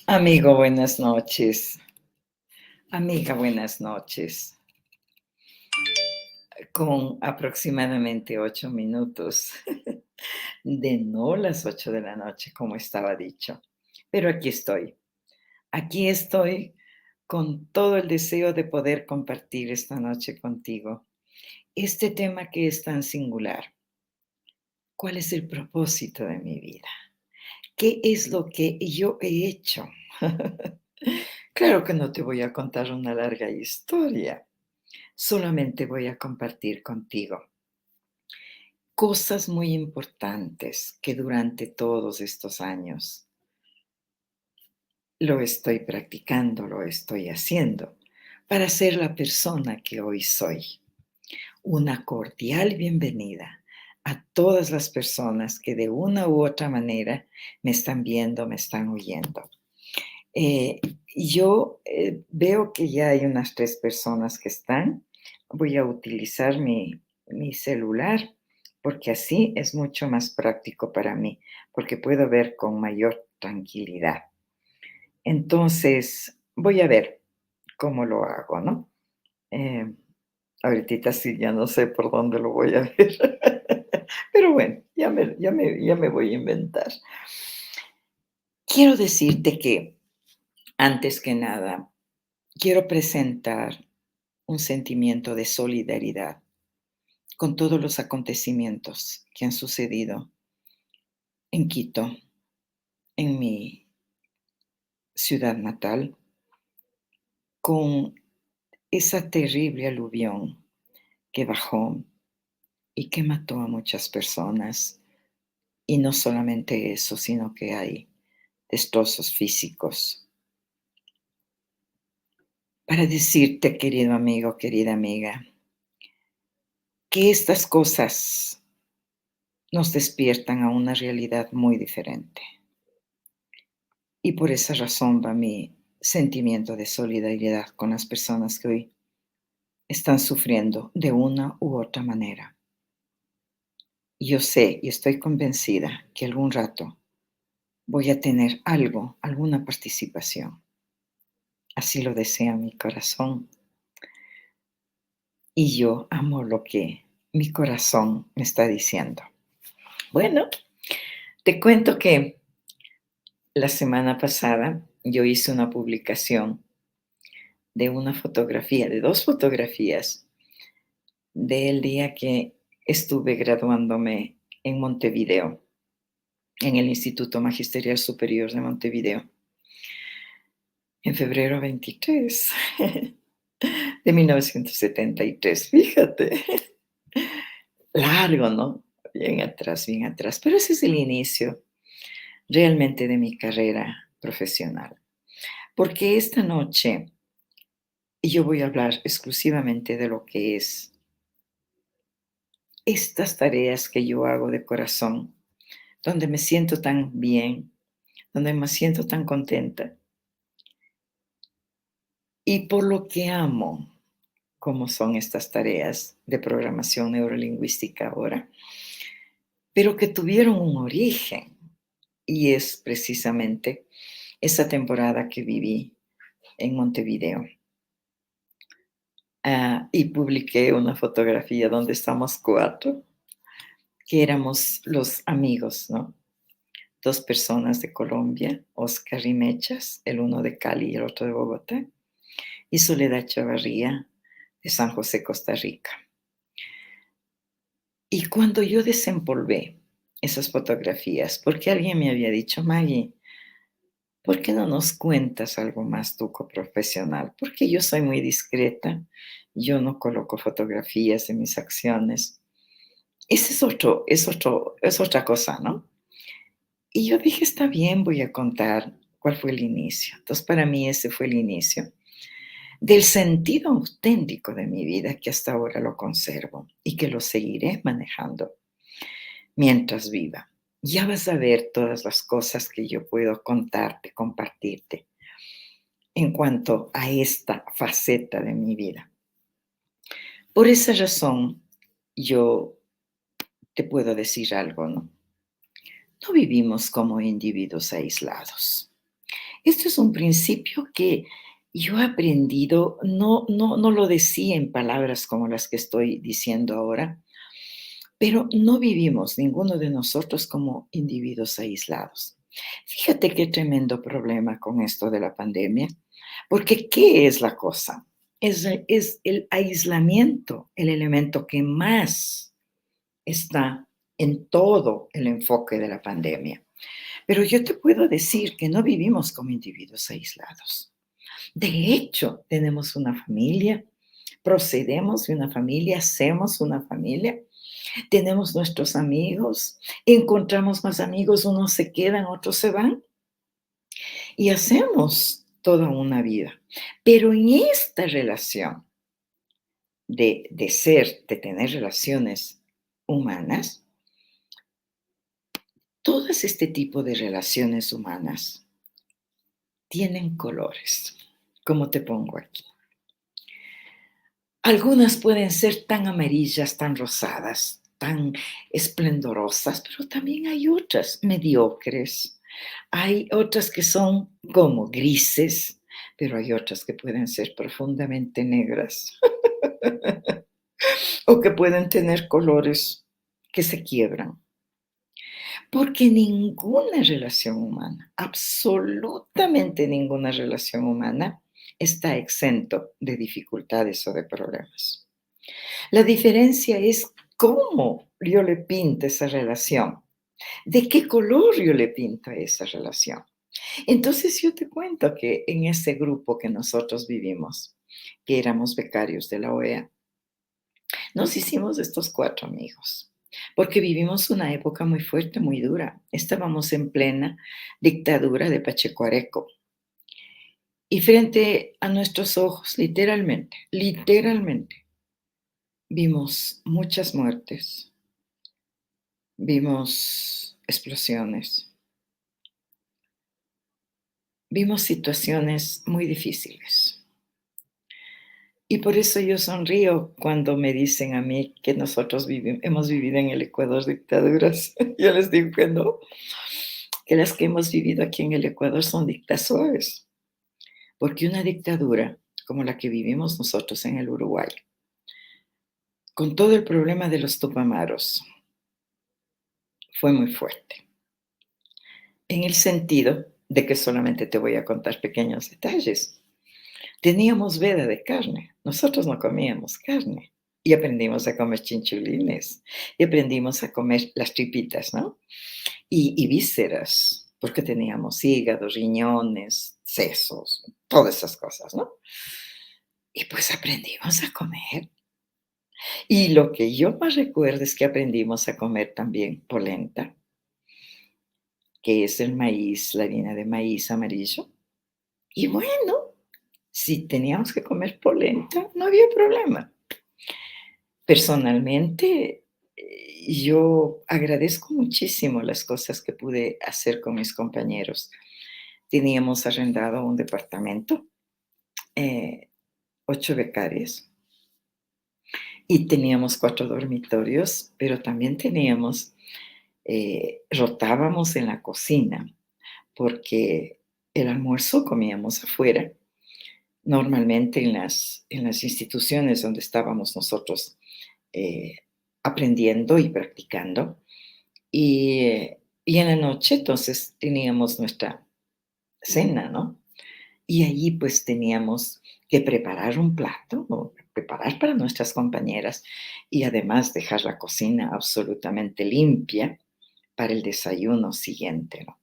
Amigo, buenas noches. Amiga, buenas noches. Con aproximadamente 8 minutos de no las 8 de la noche, como estaba dicho. Pero aquí estoy. Aquí estoy con todo el deseo de poder compartir esta noche contigo este tema que es tan singular. ¿Cuál es el propósito de mi vida? ¿Qué es lo que yo he hecho? Claro que no te voy a contar una larga historia. Solamente voy a compartir contigo cosas muy importantes que durante todos estos años lo estoy practicando, lo estoy haciendo para ser la persona que hoy soy. Una cordial bienvenida a todas las personas que de una u otra manera me están viendo, me están oyendo. Eh, yo veo que ya hay unas 3 personas que están. Voy a utilizar mi celular, porque así es mucho más práctico para mí, porque puedo ver con mayor tranquilidad. Entonces, voy a ver cómo lo hago, ¿no? Eh, Ahorita sí ya no sé por dónde lo voy a ver, pero bueno, ya me voy a inventar. Quiero decirte que, antes que nada, quiero presentar un sentimiento de solidaridad con todos los acontecimientos que han sucedido en Quito, en mi ciudad natal, con esa terrible aluvión que bajó y que mató a muchas personas. Y no solamente eso, sino que hay destrozos físicos. Para decirte, querido amigo, querida amiga, que estas cosas nos despiertan a una realidad muy diferente. Y por esa razón va mi sentimiento de solidaridad con las personas que hoy están sufriendo de una u otra manera. Yo sé y estoy convencida que algún rato voy a tener algo, alguna participación. Así lo desea mi corazón. Y yo amo lo que mi corazón me está diciendo. Bueno, te cuento que la semana pasada yo hice una publicación de una fotografía, de 2 fotografías del día que estuve graduándome en Montevideo, en el Instituto Magisterial Superior de Montevideo, en febrero 23 de 1973. Fíjate, largo, ¿no? Bien atrás, pero ese es el inicio realmente de mi carrera profesional. Porque esta noche yo voy a hablar exclusivamente de lo que es estas tareas que yo hago de corazón, donde me siento tan bien, donde me siento tan contenta y por lo que amo, como son estas tareas de programación neurolingüística ahora, pero que tuvieron un origen y es precisamente esa temporada que viví en Montevideo. Y publiqué una fotografía donde estamos 4, que éramos los amigos, ¿no? 2 personas de Colombia, Oscar y Mechas, el uno de Cali y el otro de Bogotá, y Soledad Chavarría de San José, Costa Rica. Y cuando yo desempolvé esas fotografías, porque alguien me había dicho: Maggie, ¿por qué no nos cuentas algo más tú profesional? Porque yo soy muy discreta, yo no coloco fotografías de mis acciones. Ese es otra cosa, ¿no? Y yo dije: está bien, voy a contar cuál fue el inicio. Entonces, para mí ese fue el inicio del sentido auténtico de mi vida, que hasta ahora lo conservo y que lo seguiré manejando mientras viva. Ya vas a ver todas las cosas que yo puedo contarte, compartirte en cuanto a esta faceta de mi vida. Por esa razón, yo te puedo decir algo, ¿no? No vivimos como individuos aislados. Esto es un principio que yo he aprendido, no lo decía en palabras como las que estoy diciendo ahora, pero no vivimos ninguno de nosotros como individuos aislados. Fíjate qué tremendo problema con esto de la pandemia, porque ¿qué es la cosa? Es el aislamiento el elemento que más está en todo el enfoque de la pandemia. Pero yo te puedo decir que no vivimos como individuos aislados. De hecho, tenemos una familia, procedemos de una familia, hacemos una familia, tenemos nuestros amigos, encontramos más amigos, unos se quedan, otros se van y hacemos toda una vida. Pero en esta relación de tener relaciones humanas, todas este tipo de relaciones humanas tienen colores, como te pongo aquí. Algunas pueden ser tan amarillas, tan rosadas, tan esplendorosas, pero también hay otras mediocres. Hay otras que son como grises, pero hay otras que pueden ser profundamente negras o que pueden tener colores que se quiebran. Porque ninguna relación humana, absolutamente ninguna relación humana, está exento de dificultades o de problemas. La diferencia es cómo yo le pinto esa relación, de qué color yo le pinto esa relación. Entonces yo te cuento que en ese grupo que nosotros vivimos, que éramos becarios de la OEA, nos hicimos estos 4 amigos, porque vivimos una época muy fuerte, muy dura. Estábamos en plena dictadura de Pacheco Areco. Y frente a nuestros ojos, literalmente, vimos muchas muertes, vimos explosiones, vimos situaciones muy difíciles. Y por eso yo sonrío cuando me dicen a mí que nosotros hemos vivido en el Ecuador dictaduras. Yo les digo que no, que las que hemos vivido aquí en el Ecuador son dictas suaves, porque una dictadura como la que vivimos nosotros en el Uruguay, con todo el problema de los Tupamaros, fue muy fuerte. En el sentido de que solamente te voy a contar pequeños detalles. Teníamos veda de carne, nosotros no comíamos carne y aprendimos a comer chinchulines y aprendimos a comer las tripitas, ¿no? Y vísceras, porque teníamos hígado, riñones, sesos, todas esas cosas, ¿no? Y pues aprendimos a comer. Y lo que yo más recuerdo es que aprendimos a comer también polenta, que es el maíz, la harina de maíz amarillo. Y bueno, si teníamos que comer polenta, no había problema. Personalmente, yo agradezco muchísimo las cosas que pude hacer con mis compañeros. Teníamos arrendado un departamento, 8 becarios, y teníamos 4 dormitorios, pero también teníamos, rotábamos en la cocina, porque el almuerzo comíamos afuera. Normalmente en las instituciones donde estábamos nosotros eh, aprendiendo y practicando. Y en la noche entonces teníamos nuestra cena, ¿no? Y allí pues teníamos que preparar un plato, o preparar para nuestras compañeras y además dejar la cocina absolutamente limpia para el desayuno siguiente, ¿no?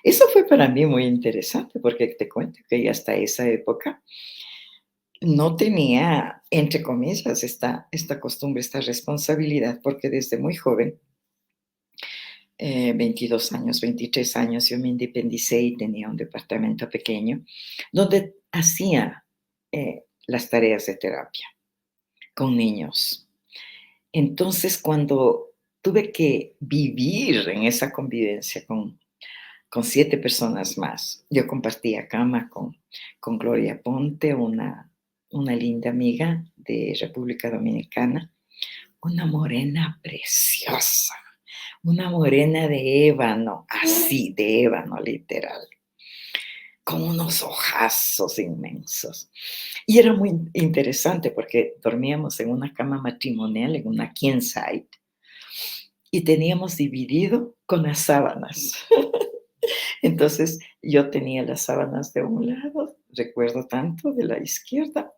Eso fue para mí muy interesante porque te cuento que hasta esa época no tenía, entre comillas, esta costumbre, esta responsabilidad, porque desde muy joven, 22 años, 23 años, yo me independicé y tenía un departamento pequeño donde hacía las tareas de terapia con niños. Entonces, cuando tuve que vivir en esa convivencia con 7 personas más, yo compartía cama con Gloria Ponte, una linda amiga de República Dominicana, una morena preciosa, una morena de ébano, así, de ébano, literal. con unos ojazos inmensos. Y era muy interesante porque dormíamos en una cama matrimonial, en una king side, y teníamos dividido con las sábanas. Entonces yo tenía las sábanas de un lado, recuerdo tanto, de la izquierda,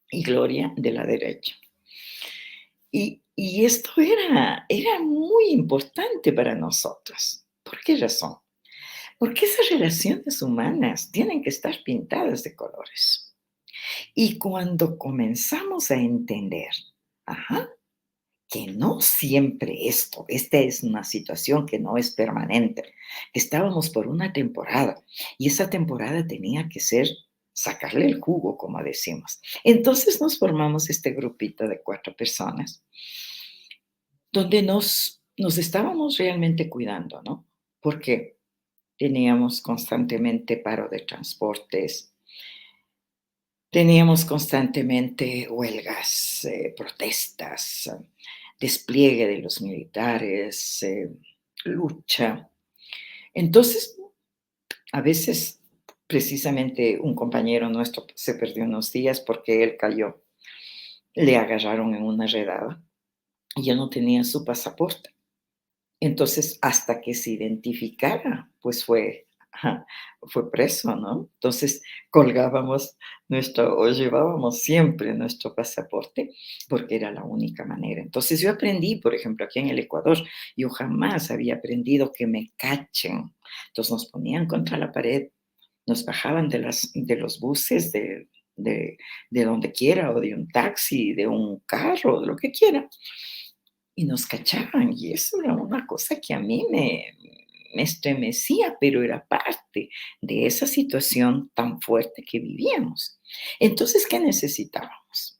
y Gloria de la derecha. Y esto era muy importante para nosotros. ¿Por qué razón? Porque esas relaciones humanas tienen que estar pintadas de colores. Y cuando comenzamos a entender, ajá, que no siempre esta es una situación que no es permanente. Estábamos por una temporada y esa temporada tenía que ser sacarle el jugo, como decimos. Entonces nos formamos este grupito de 4 personas donde nos estábamos realmente cuidando, ¿no? Porque teníamos constantemente paro de transportes, teníamos constantemente huelgas, protestas, despliegue de los militares, lucha. Entonces, a veces, precisamente un compañero nuestro se perdió unos días porque él cayó, le agarraron en una redada y ya no tenía su pasaporte. Entonces, hasta que se identificara, pues ajá, fue preso, ¿no? Entonces, colgábamos o llevábamos siempre nuestro pasaporte, porque era la única manera. Entonces, yo aprendí, por ejemplo, aquí en el Ecuador, yo jamás había aprendido que me cachen. Entonces, nos ponían contra la pared, nos bajaban de los buses, de, de donde quiera, o de un taxi, de un carro, de lo que quiera, y nos cachaban, y eso era una cosa que a mí me estremecía, pero era parte de esa situación tan fuerte que vivíamos. Entonces, ¿qué necesitábamos?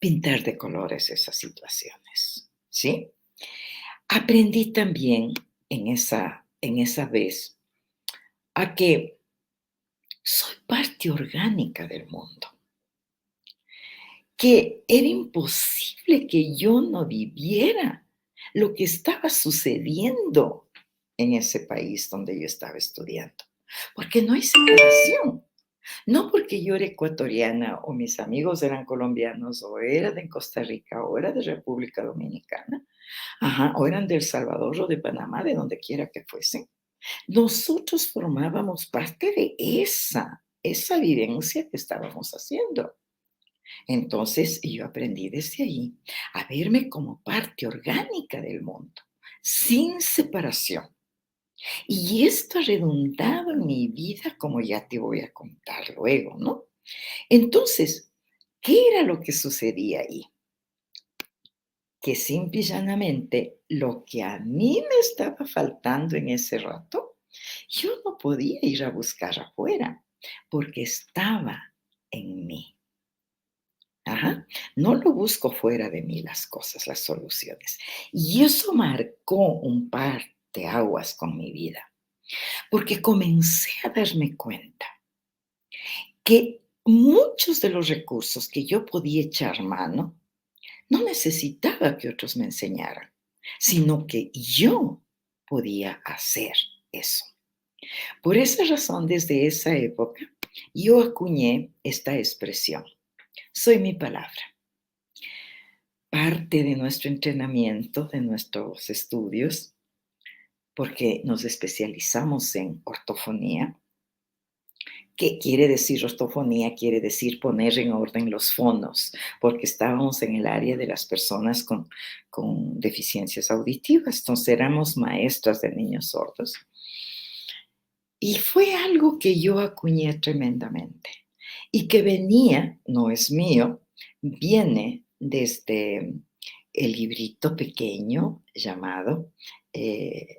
Pintar de colores esas situaciones, ¿sí? Aprendí también en esa vez a que soy parte orgánica del mundo, que era imposible que yo no viviera lo que estaba sucediendo en ese país donde yo estaba estudiando, porque no hay separación. No porque yo era ecuatoriana o mis amigos eran colombianos o era de Costa Rica o era de República Dominicana, ajá, o eran de El Salvador o de Panamá, de donde quiera que fuesen. Nosotros formábamos parte de esa vivencia que estábamos haciendo. Entonces yo aprendí desde ahí a verme como parte orgánica del mundo, sin separación. Y esto ha redundado en mi vida, como ya te voy a contar luego, ¿no? Entonces, ¿qué era lo que sucedía ahí? Que simple y llanamente lo que a mí me estaba faltando en ese rato, yo no podía ir a buscar afuera, porque estaba en mí. Ajá. No lo busco fuera de mí las cosas, las soluciones. Y eso marcó un par de aguas con mi vida, porque comencé a darme cuenta que muchos de los recursos que yo podía echar mano, no necesitaba que otros me enseñaran, sino que yo podía hacer eso. Por esa razón, desde esa época, yo acuñé esta expresión: soy mi palabra. Parte de nuestro entrenamiento, de nuestros estudios, porque nos especializamos en ortofonía. ¿Qué quiere decir ortofonía? Quiere decir poner en orden los fonos, porque estábamos en el área de las personas con deficiencias auditivas, entonces éramos maestras de niños sordos. Y fue algo que yo acuñé tremendamente y que venía, no es mío, viene desde el librito pequeño llamado, eh,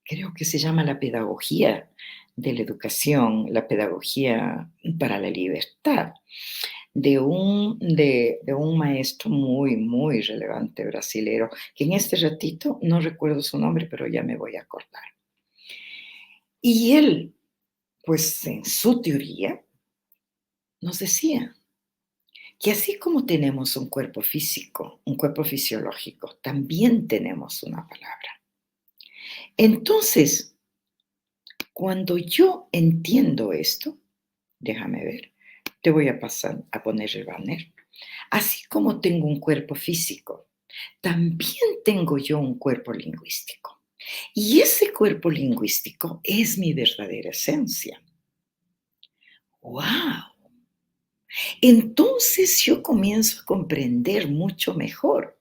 creo que se llama La pedagogía de la educación, la pedagogía para la libertad, de un maestro muy, muy relevante brasilero, que en este ratito no recuerdo su nombre, pero ya me voy a acordar. Y él, pues en su teoría, nos decía que así como tenemos un cuerpo físico, un cuerpo fisiológico, también tenemos una palabra. Entonces, Cuando yo entiendo esto, déjame ver, te voy a pasar a poner el banner. Así como tengo un cuerpo físico, también tengo yo un cuerpo lingüístico. Y ese cuerpo lingüístico es mi verdadera esencia. ¡Wow! Entonces yo comienzo a comprender mucho mejor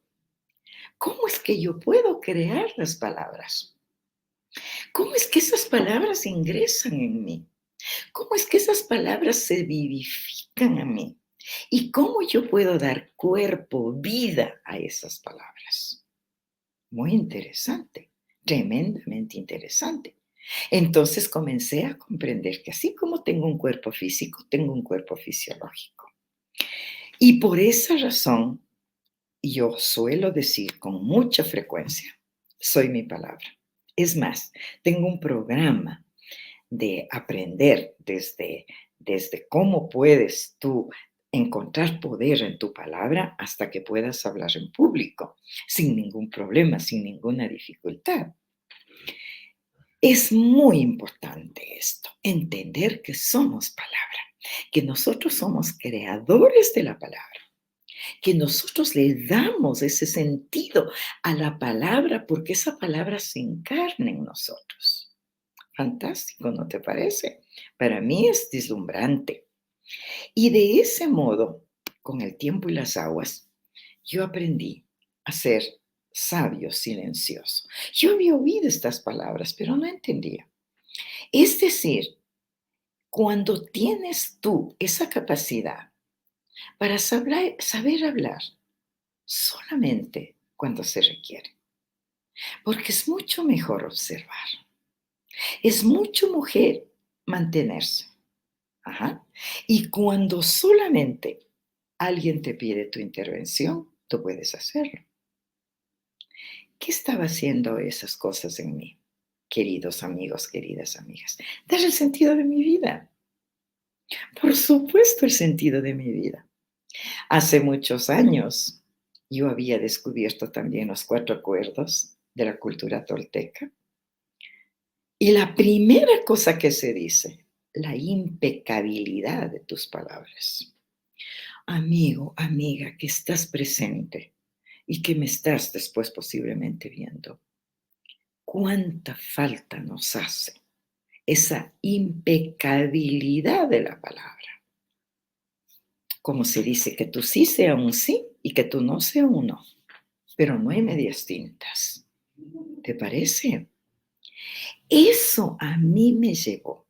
cómo es que yo puedo crear las palabras. ¿Cómo es que esas palabras ingresan en mí? ¿Cómo es que esas palabras se vivifican a mí? ¿Y cómo yo puedo dar cuerpo, vida a esas palabras? Muy interesante, tremendamente interesante. Entonces comencé a comprender que así como tengo un cuerpo físico, tengo un cuerpo fisiológico. Y por esa razón, yo suelo decir con mucha frecuencia, soy mi palabra. Es más, tengo un programa de aprender desde cómo puedes tú encontrar poder en tu palabra hasta que puedas hablar en público, sin ningún problema, sin ninguna dificultad. Es muy importante esto, entender que somos palabra, que nosotros somos creadores de la palabra, que nosotros le damos ese sentido a la palabra porque esa palabra se encarna en nosotros. Fantástico, ¿no te parece? Para mí es deslumbrante. Y de ese modo, con el tiempo y las aguas, yo aprendí a ser sabio silencioso. Yo había oído estas palabras, pero no entendía. Es decir, cuando tienes tú esa capacidad para saber hablar solamente cuando se requiere, porque es mucho mejor observar, es mucho mejor mantenerse. Ajá. Y cuando solamente alguien te pide tu intervención, tú puedes hacerlo. ¿Qué estaba haciendo esas cosas en mí, queridos amigos, queridas amigas? Dar el sentido de mi vida. Por supuesto, el sentido de mi vida. Hace muchos años yo había descubierto también los 4 acuerdos de la cultura tolteca. Y la primera cosa que se dice, la impecabilidad de tus palabras. Amigo, amiga, que estás presente y que me estás después posiblemente viendo, ¿cuánta falta nos hace esa impecabilidad de la palabra? Como se dice, que tu sí sea un sí y que tu no sea un no, pero no hay medias tintas. ¿Te parece? Eso a mí me llevó,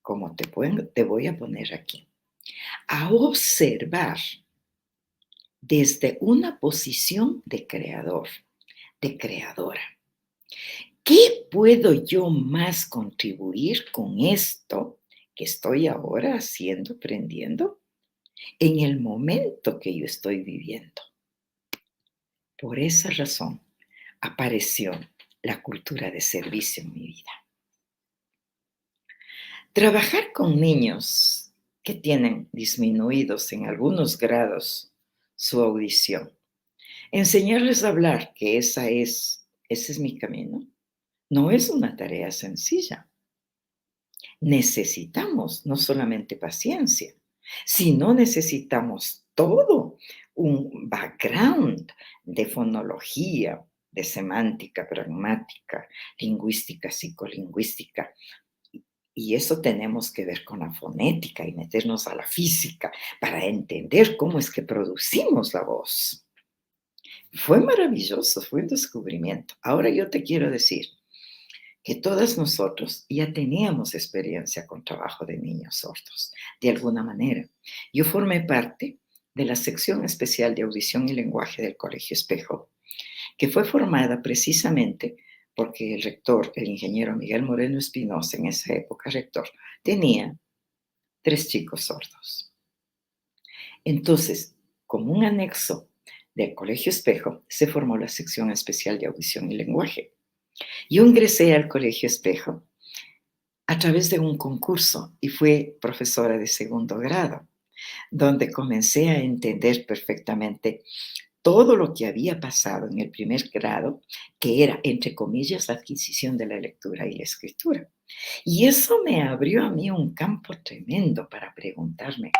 como te voy a poner aquí, a observar desde una posición de creador, de creadora. ¿Qué puedo yo más contribuir con esto que estoy ahora haciendo, aprendiendo, en el momento que yo estoy viviendo? Por esa razón apareció la cultura de servicio en mi vida. Trabajar con niños que tienen disminuidos en algunos grados su audición, enseñarles a hablar, que ese es mi camino, no es una tarea sencilla. Necesitamos no solamente paciencia, sino necesitamos todo un background de fonología, de semántica, pragmática, lingüística, psicolingüística. Y eso tenemos que ver con la fonética y meternos a la física para entender cómo es que producimos la voz. Fue maravilloso, fue un descubrimiento. Ahora yo te quiero decir que todas nosotros ya teníamos experiencia con trabajo de niños sordos, de alguna manera. Yo formé parte de la sección especial de audición y lenguaje del Colegio Espejo, que fue formada precisamente porque el rector, el ingeniero Miguel Moreno Espinosa, en esa época rector, tenía 3 chicos sordos. Entonces, como un anexo del Colegio Espejo, se formó la sección especial de audición y lenguaje. Yo ingresé al Colegio Espejo a través de un concurso y fui profesora de segundo grado, donde comencé a entender perfectamente todo lo que había pasado en el primer grado, que era, entre comillas, la adquisición de la lectura y la escritura. Y eso me abrió a mí un campo tremendo para preguntarme,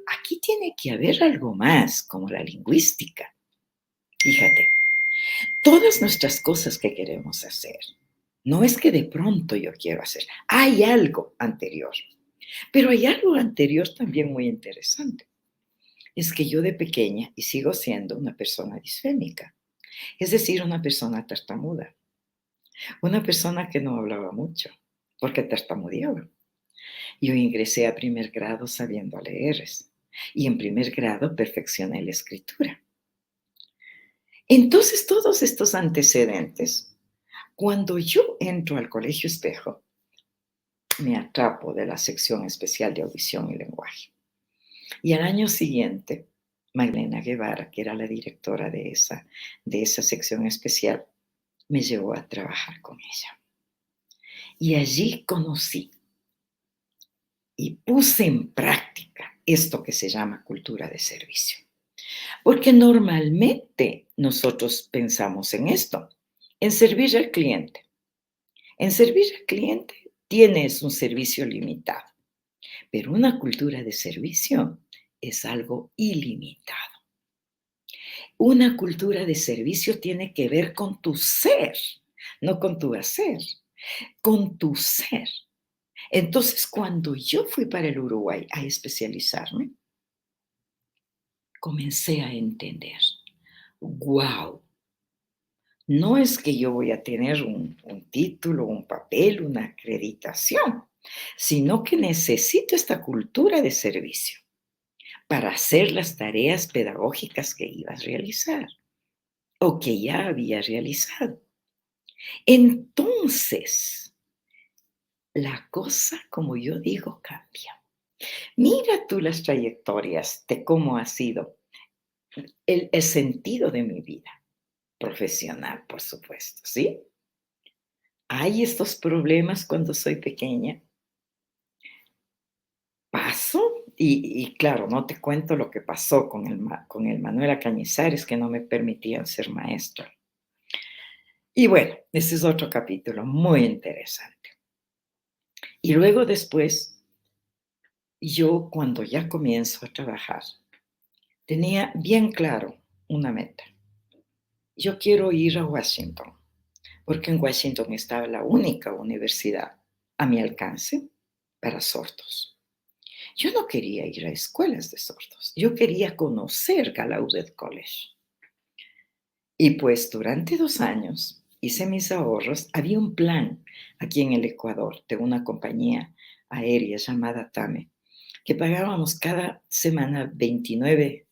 aquí tiene que haber algo más, como la lingüística. Fíjate, todas nuestras cosas que queremos hacer, no es que de pronto yo quiero hacer, hay algo anterior, pero hay algo anterior también muy interesante. Es que yo de pequeña, y sigo siendo una persona disfémica, es decir, una persona tartamuda, una persona que no hablaba mucho, porque tartamudeaba. Yo ingresé a primer grado sabiendo leer y en primer grado perfeccioné la escritura. Entonces, todos estos antecedentes, cuando yo entro al Colegio Espejo, me atrapo de la sección especial de audición y lenguaje. Y al año siguiente, Magdalena Guevara, que era la directora de esa sección especial, me llevó a trabajar con ella. Y allí conocí y puse en práctica esto que se llama cultura de servicio. Porque normalmente nosotros pensamos en esto, en servir al cliente. En servir al cliente tienes un servicio limitado, pero una cultura de servicio es algo ilimitado. Una cultura de servicio tiene que ver con tu ser, no con tu hacer, con tu ser. Entonces, cuando yo fui para el Uruguay a especializarme, comencé a entender, wow, no es que yo voy a tener un título, un papel, una acreditación, sino que necesito esta cultura de servicio para hacer las tareas pedagógicas que iba a realizar o que ya había realizado. Entonces, la cosa, como yo digo, cambia. Mira tú las trayectorias de cómo ha sido el sentido de mi vida profesional, por supuesto, ¿sí? Hay estos problemas cuando soy pequeña. Paso y claro, no te cuento lo que pasó con el Manuela Cañizares, que no me permitían ser maestra. Y bueno, ese es otro capítulo muy interesante. Y luego después, yo cuando ya comienzo a trabajar, tenía bien claro una meta. Yo quiero ir a Washington, porque en Washington estaba la única universidad a mi alcance para sordos. Yo no quería ir a escuelas de sordos, yo quería conocer Gallaudet College. Y pues durante 2 años hice mis ahorros. Había un plan aquí en el Ecuador de una compañía aérea llamada TAME, que pagábamos cada semana 29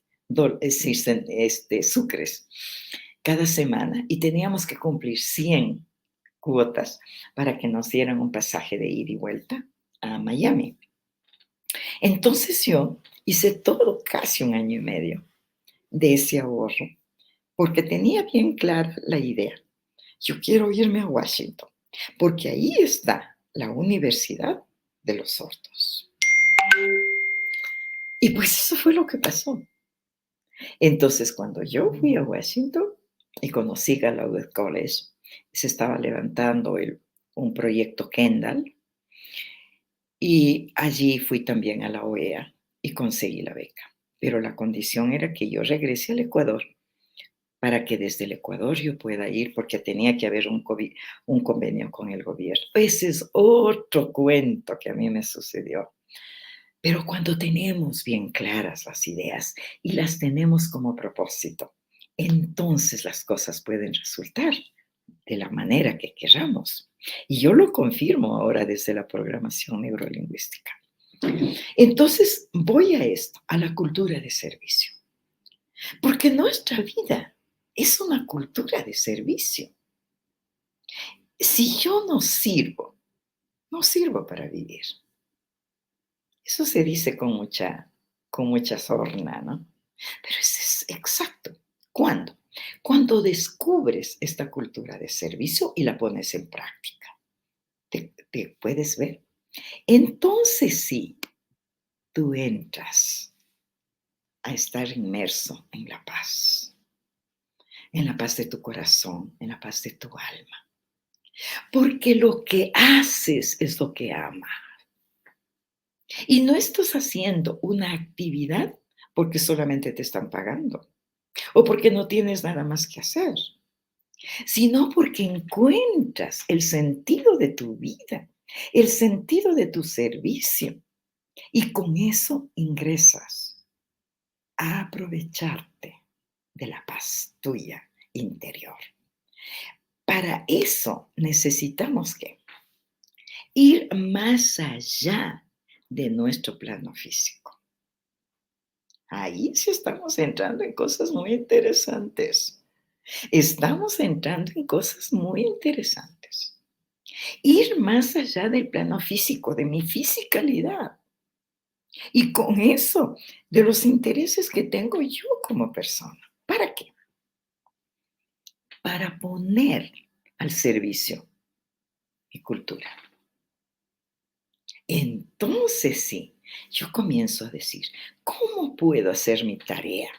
sucres cada semana y teníamos que cumplir 100 cuotas para que nos dieran un pasaje de ida y vuelta a Miami. Entonces yo hice todo casi 1 año y medio de ese ahorro, porque tenía bien clara la idea. Yo quiero irme a Washington, porque ahí está la Universidad de los Sordos. Y pues eso fue lo que pasó. Entonces, cuando yo fui a Washington y conocí Gallaudet College, se estaba levantando un proyecto Kendall, y allí fui también a la OEA y conseguí la beca. Pero la condición era que yo regrese al Ecuador para que desde el Ecuador yo pueda ir, porque tenía que haber un convenio con el gobierno. Ese es otro cuento que a mí me sucedió. Pero cuando tenemos bien claras las ideas y las tenemos como propósito, entonces las cosas pueden resultar de la manera que queramos. Y yo lo confirmo ahora desde la programación neurolingüística. Entonces voy a esto, a la cultura de servicio. Porque nuestra vida es una cultura de servicio. Si yo no sirvo, no sirvo para vivir. Eso se dice con mucha sorna, ¿no? Pero eso es exacto. ¿Cuándo? Cuando descubres esta cultura de servicio y la pones en práctica. ¿Te puedes ver? Entonces sí, tú entras a estar inmerso en la paz. en la paz de tu corazón, en la paz de tu alma. Porque lo que haces es lo que amas. Y no estás haciendo una actividad porque solamente te están pagando o porque no tienes nada más que hacer, sino porque encuentras el sentido de tu vida, el sentido de tu servicio. Y con eso ingresas a aprovecharte de la paz tuya interior. Para eso necesitamos que ir más allá de nuestro plano físico. Ahí sí estamos entrando en cosas muy interesantes. Estamos entrando en cosas muy interesantes. Ir más allá del plano físico, de mi fisicalidad. Y con eso, de los intereses que tengo yo como persona. ¿Para qué? Para poner al servicio mi cultura. Entonces sí, yo comienzo a decir, ¿cómo puedo hacer mi tarea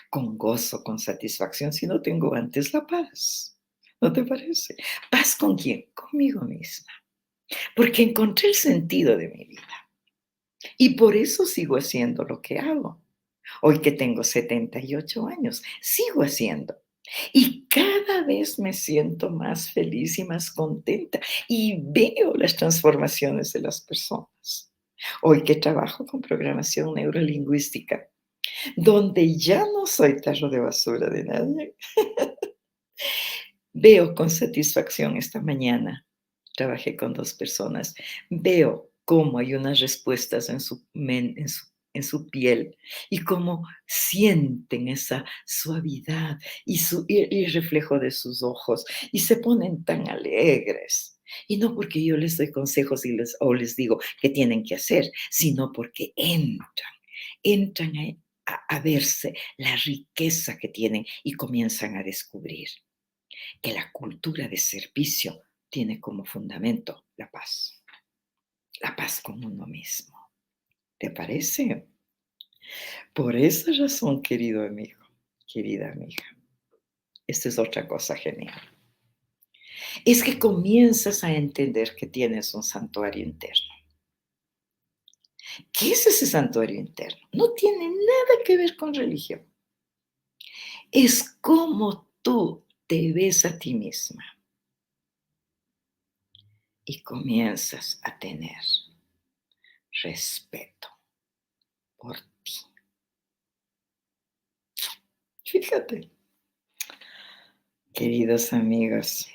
con gozo, con satisfacción, si no tengo antes la paz? ¿No te parece? ¿Paz con quién? Conmigo misma. Porque encontré el sentido de mi vida. Y por eso sigo haciendo lo que hago. Hoy que tengo 78 años, sigo haciendo. Y cada vez me siento más feliz y más contenta y veo las transformaciones de las personas. Hoy que trabajo con programación neurolingüística, donde ya no soy tarro de basura de nadie, veo con satisfacción esta mañana. Trabajé con 2 personas. Veo cómo hay unas respuestas en su piel y cómo sienten esa suavidad y el reflejo de sus ojos y se ponen tan alegres. Y no porque yo les doy consejos o les digo qué tienen que hacer, sino porque entran a verse la riqueza que tienen y comienzan a descubrir que la cultura de servicio tiene como fundamento la paz con uno mismo. ¿Te parece? Por esa razón, querido amigo, querida amiga, esta es otra cosa genial. Es que comienzas a entender que tienes un santuario interno. ¿Qué es ese santuario interno? No tiene nada que ver con religión. Es como tú te ves a ti misma y comienzas a tener respeto por ti. Fíjate, queridos amigos,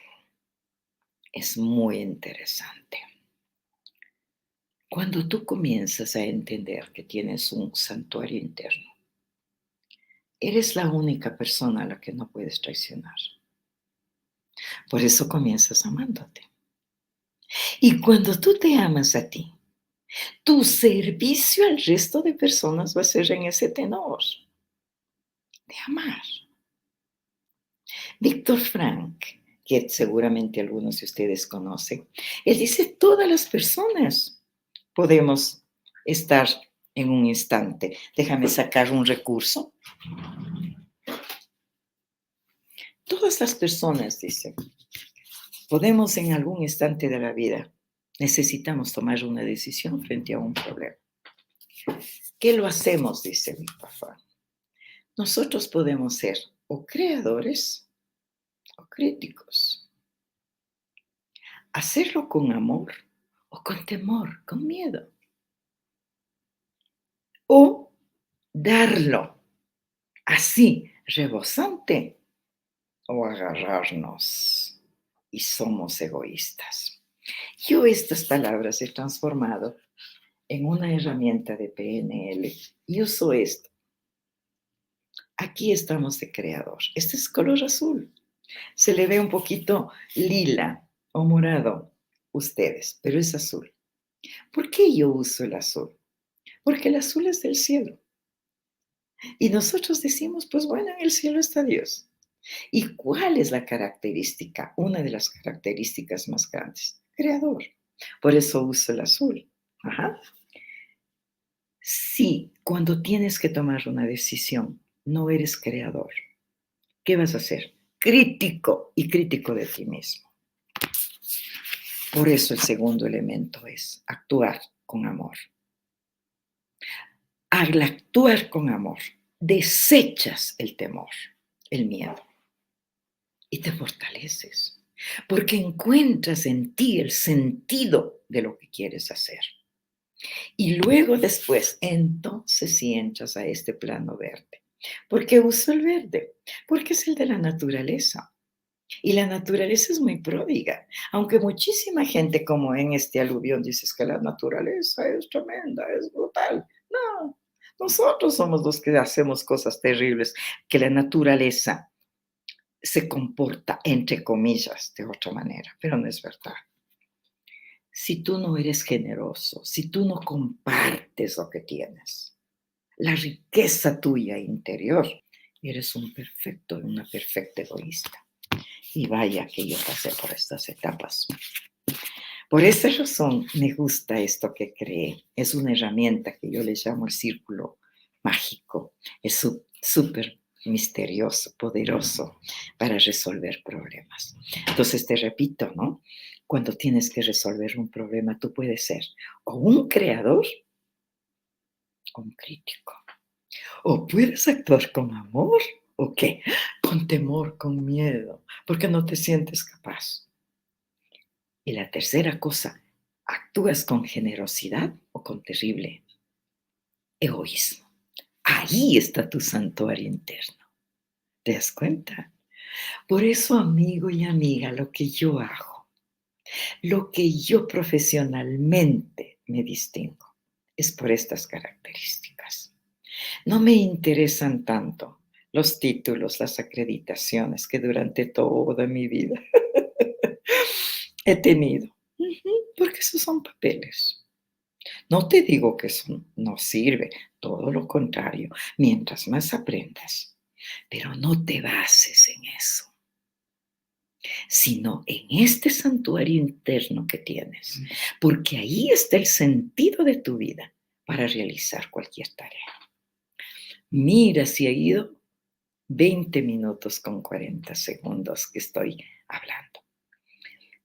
es muy interesante. Cuando tú comienzas a entender que tienes un santuario interno, eres la única persona a la que no puedes traicionar. Por eso comienzas amándote. Y cuando tú te amas a ti, tu servicio al resto de personas va a ser en ese tenor de amar. Víctor Frank, que seguramente algunos de ustedes conocen, él dice, todas las personas podemos estar en un instante. Déjame sacar un recurso. Todas las personas, dice, podemos en algún instante de la vida, necesitamos tomar una decisión frente a un problema. ¿Qué lo hacemos? Dice Víctor Frank. Nosotros podemos ser o creadores o críticos. Hacerlo con amor o con temor, con miedo. O darlo así, rebosante, o agarrarnos y somos egoístas. Yo estas palabras he transformado en una herramienta de PNL y uso esto. Aquí estamos de creador. Este es color azul. Se le ve un poquito lila o morado ustedes, pero es azul. ¿Por qué yo uso el azul? Porque el azul es del cielo. Y nosotros decimos, pues bueno, en el cielo está Dios. ¿Y cuál es la característica? Una de las características más grandes. Creador. Por eso uso el azul. Ajá. Si cuando tienes que tomar una decisión no eres creador, ¿qué vas a hacer? crítico y crítico de ti mismo. Por eso el segundo elemento es actuar con amor. Al actuar con amor, desechas el temor, el miedo y te fortaleces porque encuentras en ti el sentido de lo que quieres hacer. Y luego después, entonces sí entras a este plano verde. ¿Por qué uso el verde? Porque es el de la naturaleza. Y la naturaleza es muy pródiga. Aunque muchísima gente, como en este aluvión, dices que la naturaleza es tremenda, es brutal. No, nosotros somos los que hacemos cosas terribles, que la naturaleza se comporta, entre comillas, de otra manera, pero no es verdad. Si tú no eres generoso, si tú no compartes lo que tienes, la riqueza tuya interior, eres una perfecta egoísta. Y vaya que yo pasé por estas etapas. Por esta razón me gusta esto que creé. Es una herramienta que yo le llamo el círculo mágico. Es súper misterioso, poderoso para resolver problemas. Entonces te repito, ¿no? Cuando tienes que resolver un problema, tú puedes ser o un creador o un crítico. O puedes actuar con amor o qué, con temor, con miedo, porque no te sientes capaz. Y la tercera cosa, ¿actúas con generosidad o con terrible egoísmo? Ahí está tu santuario interno. ¿Te das cuenta? Por eso, amigo y amiga, lo que yo hago, lo que yo profesionalmente me distingo, es por estas características. No me interesan tanto los títulos, las acreditaciones que durante toda mi vida he tenido, porque esos son papeles. No te digo que eso no sirve, todo lo contrario, mientras más aprendas, pero no te bases en eso, sino en este santuario interno que tienes, porque ahí está el sentido de tu vida para realizar cualquier tarea. Mira si ha ido 20 minutos con 40 segundos que estoy hablando.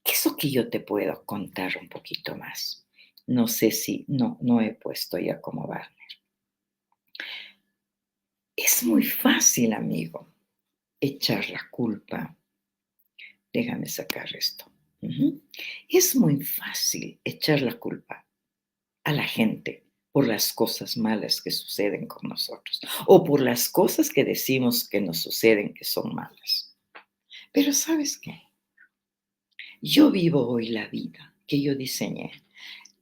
¿Qué es lo que yo te puedo contar un poquito más? No sé si no he puesto ya como Barney. Es muy fácil, amigo, echar la culpa. Déjame sacar esto. Es muy fácil echar la culpa a la gente por las cosas malas que suceden con nosotros o por las cosas que decimos que nos suceden que son malas. Pero ¿sabes qué? Yo vivo hoy la vida que yo diseñé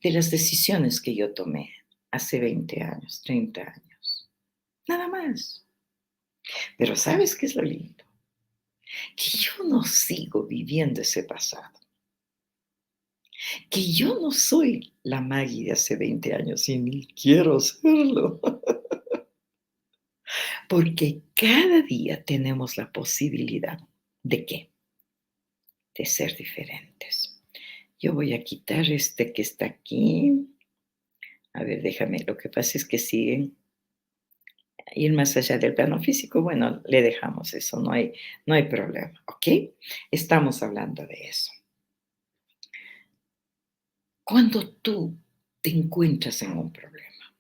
de las decisiones que yo tomé hace 20 años, 30 años. Nada más. Pero ¿sabes qué es lo lindo? Que yo no sigo viviendo ese pasado. Que yo no soy la Maggie de hace 20 años y ni quiero serlo. Porque cada día tenemos la posibilidad de qué? De ser diferentes. Yo voy a quitar este que está aquí. A ver, déjame, lo que pasa es que siguen ir más allá del plano físico. Bueno, le dejamos eso, no hay problema, ¿ok? Estamos hablando de eso. Cuando tú te encuentras en un problema,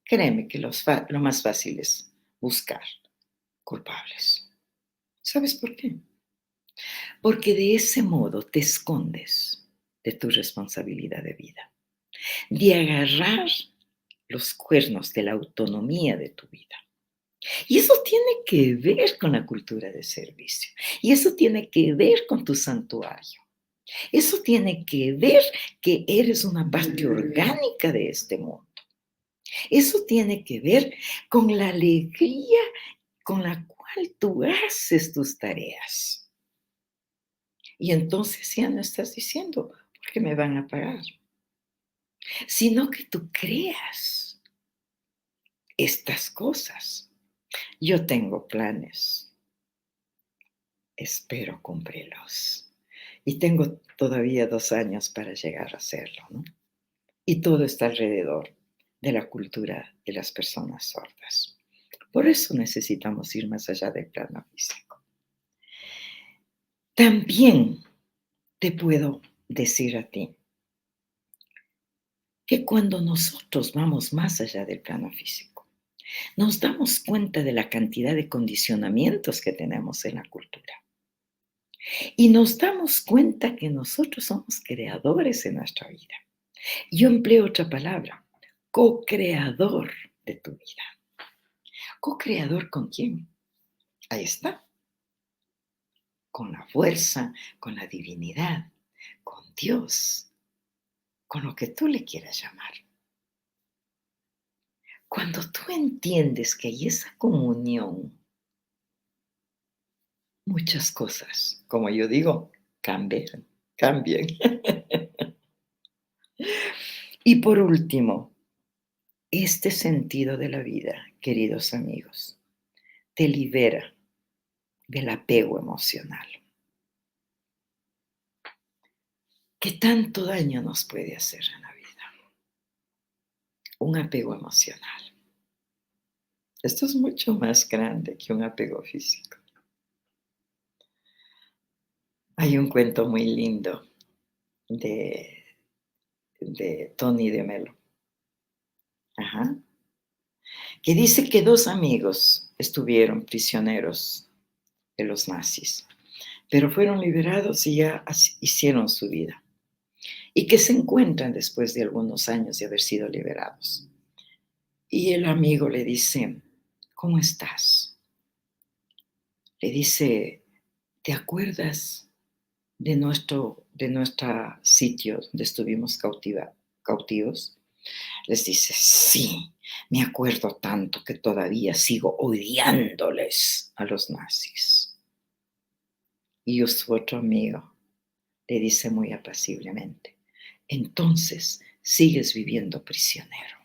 créeme que lo más fácil es buscar culpables. ¿Sabes por qué? Porque de ese modo te escondes de tu responsabilidad de vida, de agarrar los cuernos de la autonomía de tu vida. Y eso tiene que ver con la cultura de servicio. Y eso tiene que ver con tu santuario. Eso tiene que ver que eres una parte orgánica de este mundo. Eso tiene que ver con la alegría con la cual tú haces tus tareas. Y entonces ya no estás diciendo, ¿por qué me van a pagar? Sino que tú creas estas cosas. Yo tengo planes, espero cumplirlos. Y tengo todavía 2 años para llegar a hacerlo, ¿no? Y todo está alrededor de la cultura de las personas sordas. Por eso necesitamos ir más allá del plano físico. También te puedo decir a ti que cuando nosotros vamos más allá del plano físico, nos damos cuenta de la cantidad de condicionamientos que tenemos en la cultura y nos damos cuenta que nosotros somos creadores en nuestra vida. Yo empleo otra palabra, co-creador de tu vida. ¿Co-creador con quién? Ahí está, con la fuerza, con la divinidad, con Dios, con lo que tú le quieras llamar. Cuando tú entiendes que hay esa comunión, muchas cosas, como yo digo, cambian, cambian. Y por último, este sentido de la vida, queridos amigos, te libera del apego emocional. ¿Qué tanto daño nos puede hacer en la vida? Un apego emocional. Esto es mucho más grande que un apego físico. Hay un cuento muy lindo de, de Tony de Melo, ajá, que dice que dos amigos estuvieron prisioneros de los nazis, pero fueron liberados y ya hicieron su vida. Y que se encuentran después de algunos años de haber sido liberados. Y el amigo le dice, ¿cómo estás? Le dice, ¿te acuerdas de nuestro sitio donde estuvimos cautivos? Les dice, sí, me acuerdo tanto que todavía sigo odiándoles a los nazis. Y su otro amigo le dice muy apaciblemente, entonces sigues viviendo prisionero.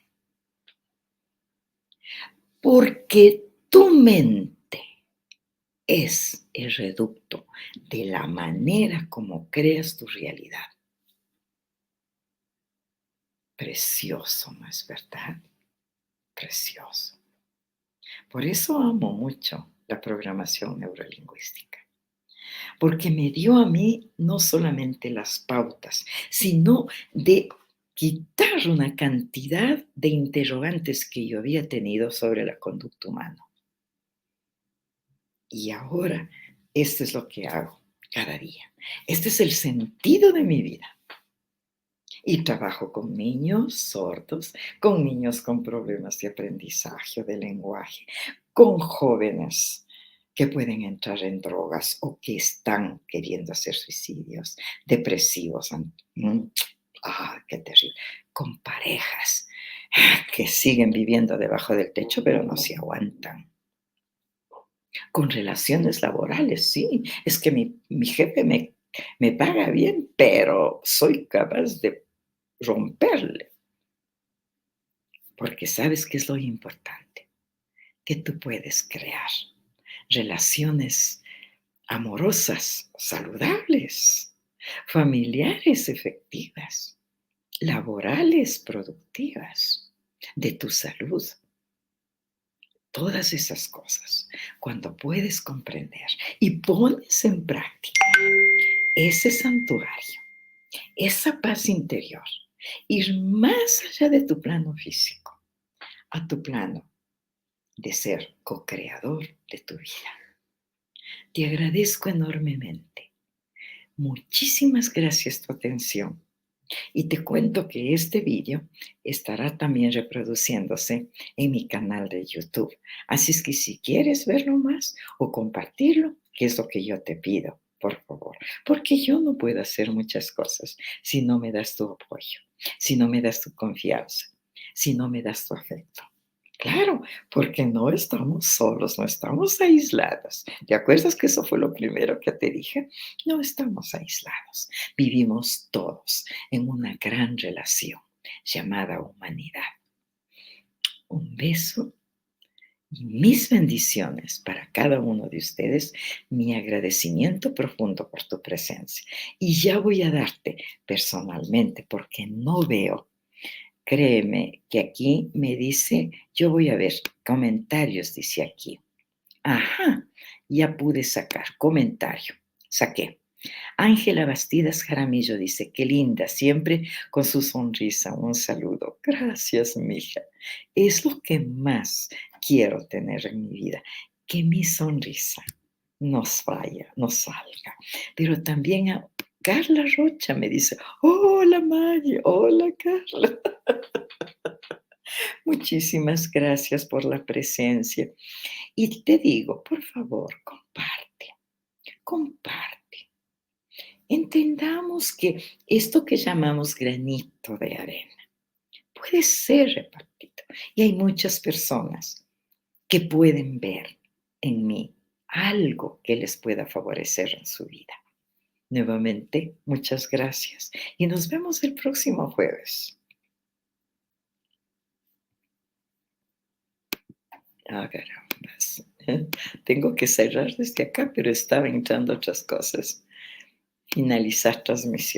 Porque tu mente es el reducto de la manera como creas tu realidad. Precioso, ¿no es verdad? Precioso. Por eso amo mucho la programación neurolingüística, porque me dio a mí no solamente las pautas, sino de quitar una cantidad de interrogantes que yo había tenido sobre la conducta humana. Y ahora, esto es lo que hago cada día. Este es el sentido de mi vida. Y trabajo con niños sordos, con niños con problemas de aprendizaje o de lenguaje, con jóvenes que pueden entrar en drogas o que están queriendo hacer suicidios, depresivos. Qué terrible. Con parejas que siguen viviendo debajo del techo, pero no se aguantan. Con relaciones laborales, sí. Es que mi jefe me paga bien, pero soy capaz de romperle. Porque sabes qué es lo importante, que tú puedes crear relaciones amorosas, saludables, familiares efectivas, laborales productivas, de tu salud. Todas esas cosas, cuando puedes comprender y pones en práctica ese santuario, esa paz interior, ir más allá de tu plano físico, a tu plano de ser co-creador de tu vida. Te agradezco enormemente. Muchísimas gracias por tu atención. Y te cuento que este vídeo estará también reproduciéndose en mi canal de YouTube. Así es que si quieres verlo más o compartirlo, que es lo que yo te pido, por favor. Porque yo no puedo hacer muchas cosas si no me das tu apoyo, si no me das tu confianza, si no me das tu afecto. Claro, porque no estamos solos, no estamos aislados. ¿Te acuerdas que eso fue lo primero que te dije? No estamos aislados. Vivimos todos en una gran relación llamada humanidad. Un beso y mis bendiciones para cada uno de ustedes, mi agradecimiento profundo por tu presencia. Y ya voy a darte personalmente, porque no veo. Créeme que aquí me dice, yo voy a ver comentarios, dice aquí. Ajá, ya pude sacar comentario. Saqué. Ángela Bastidas Jaramillo dice, qué linda, siempre con su sonrisa, un saludo. Gracias, mija. Es lo que más quiero tener en mi vida, que mi sonrisa nos vaya, nos salga. Pero también a Carla Rocha me dice, hola Maggie, hola Carla. Muchísimas gracias por la presencia. Y te digo, por favor, comparte, comparte. Entendamos que esto que llamamos granito de arena puede ser repartido. Y hay muchas personas que pueden ver en mí algo que les pueda favorecer en su vida. Nuevamente, muchas gracias y nos vemos el próximo jueves. Ah, carambas. Tengo que cerrar desde acá, pero estaba entrando otras cosas. Finalizar transmisión.